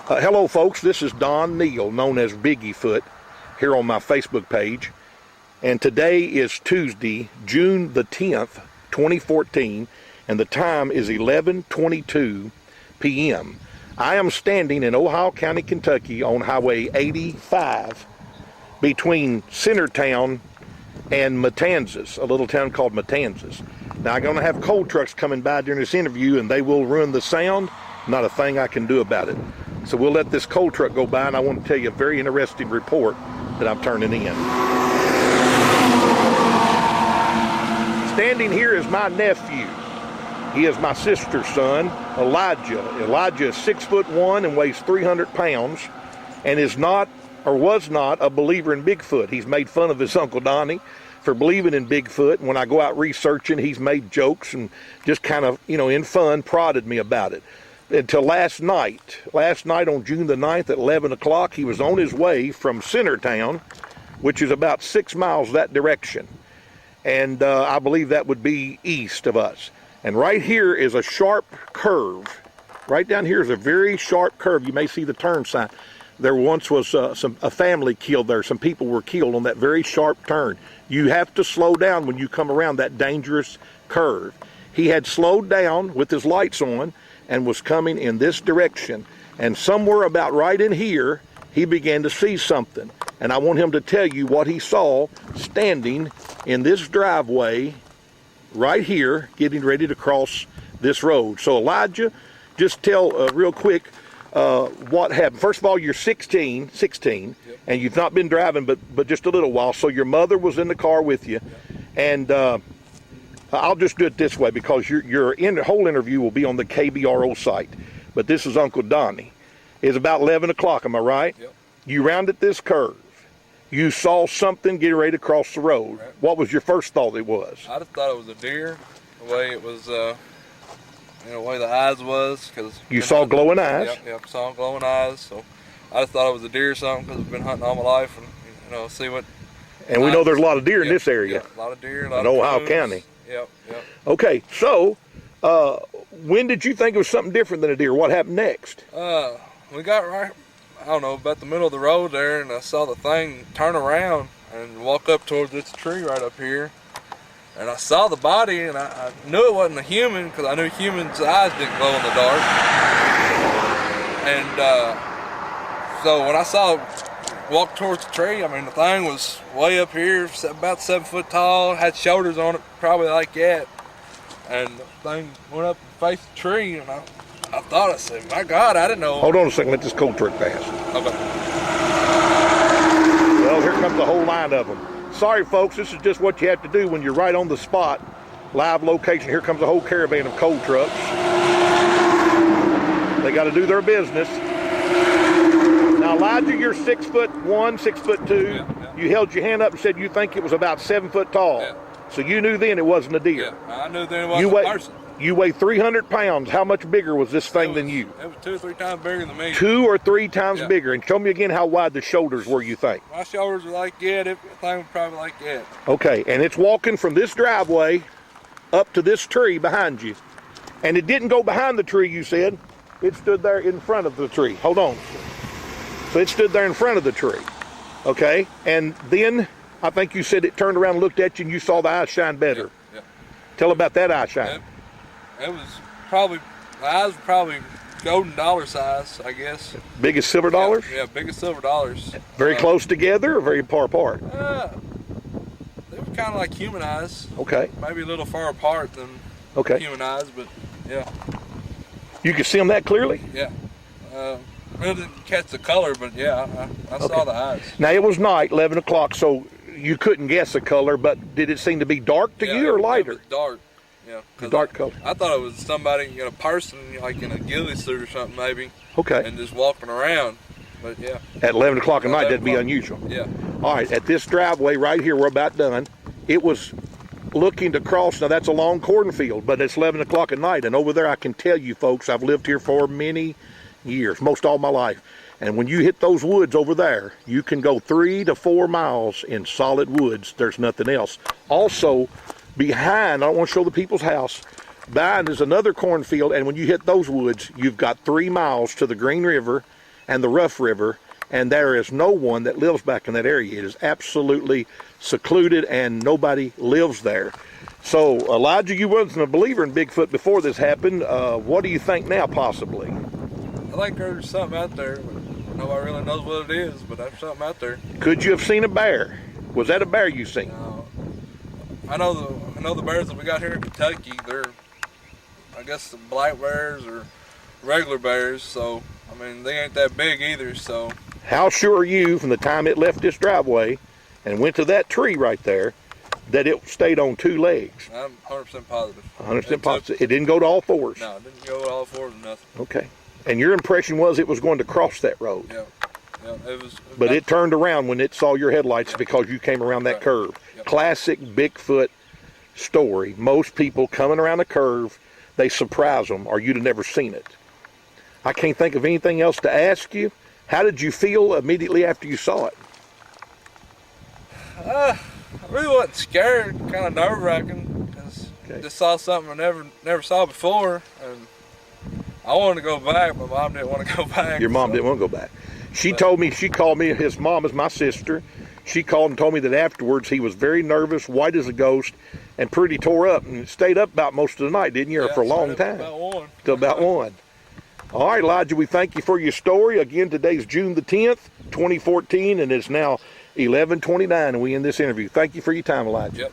Hello folks, this is D.Neal, known as Bigfoot, here on my Facebook page. And today is Tuesday, June the 10th, 2014, and the time is 11:22 p.m. I am standing in Ohio County, Kentucky on Highway 85 between Centertown and Matanzas, a little town called Matanzas. Now I'm going to have coal trucks coming by during this interview and they will ruin the sound. Not a thing I can do about it. So we'll let this coal truck go by, and I want to tell you a very interesting report that I'm turning in. Standing here is my nephew. He is my sister's son, Elijah. Elijah is 6'1" and weighs 300 pounds and is not, or was not, a believer in Bigfoot. He's made fun of his Uncle Donnie for believing in Bigfoot. And when I go out researching, he's made jokes and just kind of, in fun, prodded me about it. Until last night on June the 9th at 11 o'clock, he was on his way from Centertown, which is about 6 miles that direction. And I believe that would be east of us. And right here is a sharp curve. Right down here is a very sharp curve. You may see the turn sign. There once was a family killed there. Some people were killed on that very sharp turn. You have to slow down when you come around that dangerous curve. He had slowed down with his lights on and was coming in this direction. And somewhere about right in here, he began to see something. And I want him to tell you what he saw standing in this driveway right here, getting ready to cross this road. So Elijah, just tell real quick what happened. First of all, you're 16, yep. And you've not been driving but just a little while. So your mother was in the car with you. Yep. And I'll just do it this way because your whole interview will be on the KBRO site. But this is Uncle Donnie. It's about 11 o'clock, am I right? Yep. You rounded this curve. You saw something getting ready to cross the road. Right. What was your first thought it was? I just thought it was a deer, the way it was, the way the eyes was. Cause you saw glowing eyes? Yep, saw glowing eyes. So I just thought it was a deer or something because I've been hunting all my life and, see what. And we know there's a lot of deer in this area. Yep, a lot of deer, a lot in of Ohio coons. County. Yep. Okay, so when did you think it was something different than a deer? What happened next? We got right, I don't know, about the middle of the road there, and I saw the thing turn around and walk up towards this tree right up here. And I saw the body, and I knew it wasn't a human because I knew humans' eyes didn't glow in the dark. And so when I saw it walk towards the tree, I mean, the thing was way up here, about 7 foot tall, had shoulders on it, probably like that. And the thing went up and faced the tree, and I thought, I said, my God, I didn't know. Hold on a second, let this coal truck pass. Okay. Well, here comes the whole line of them. Sorry, folks, this is just what you have to do when you're right on the spot. Live location. Here comes a whole caravan of coal trucks. They got to do their business. Now, Elijah, you're 6'1", 6'2". Yeah. You held your hand up and said you think it was about 7 foot tall. Yeah. So you knew then it wasn't a deer. Yeah, I knew then it wasn't a person. You weigh 300 pounds. How much bigger was this thing than you? It was 2 or 3 times bigger than me. 2 or 3 times bigger. And show me again how wide the shoulders were, you think. My shoulders were like that. The thing was probably like that. Okay, and it's walking from this driveway up to this tree behind you. And it didn't go behind the tree, you said. It stood there in front of the tree. Hold on. So it stood there in front of the tree. Okay, and then I think you said it turned around and looked at you and you saw the eyes shine better. Yeah. Tell about that eye shine. It was probably, the eyes were probably golden dollar size, I guess. Biggest silver dollars? Yeah, biggest silver dollars. Very close together or very far apart? They were kind of like human eyes. Okay. Maybe a little far apart than human eyes, but yeah. You could see them that clearly? Yeah. I didn't catch the color, but yeah, I saw the eyes. Now it was night, 11 o'clock, so you couldn't guess the color, but did it seem to be dark to you or lighter? It was dark. Yeah, dark color. I thought it was somebody, a person, like in a ghillie suit or something, maybe. Okay. And just walking around, but yeah. At 11 o'clock at night, that'd be unusual. Yeah. All right, at this driveway right here, we're about done. It was looking to cross. Now that's a long cornfield, but it's 11 o'clock at night, and over there, I can tell you, folks, I've lived here for many years, most all my life. And when you hit those woods over there, you can go 3 to 4 miles in solid woods. There's nothing else. Also, behind, I don't want to show the people's house, behind is another cornfield, and when you hit those woods, you've got 3 miles to the Green River, and the Rough River, and there is no one that lives back in that area. It is absolutely secluded, and nobody lives there. So, Elijah, you wasn't a believer in Bigfoot before this happened. What do you think now, possibly? I think there's something out there, but nobody really knows what it is, but there's something out there. Could you have seen a bear? Was that a bear you seen? I know the bears that we got here in Kentucky, they're, I guess, the black bears or regular bears, so, I mean, they ain't that big either, so. How sure are you from the time it left this driveway and went to that tree right there that it stayed on 2 legs? I'm 100% positive. 100% positive. It didn't go to all 4s? No, it didn't go to all 4s or nothing. Okay. And your impression was it was going to cross that road? Yeah. Yeah, it was. But it turned around when it saw your headlights because you came around that curve. Yep. Classic Bigfoot story. Most people coming around a curve, they surprise them, or you'd have never seen it. I can't think of anything else to ask you. How did you feel immediately after you saw it? I really wasn't scared, kind of nerve-wracking, because I just saw something I never saw before, and I wanted to go back. My mom didn't want to go back. Your mom didn't want to go back. She called me, his mom is my sister. She called and told me that afterwards he was very nervous, white as a ghost, and pretty tore up, and stayed up about most of the night, didn't you? Yeah, for a long time. About 1. Till about 1. All right, Elijah, we thank you for your story. Again, today's June the 10th, 2014, and it's now 11:29, and we end this interview. Thank you for your time, Elijah. Yep.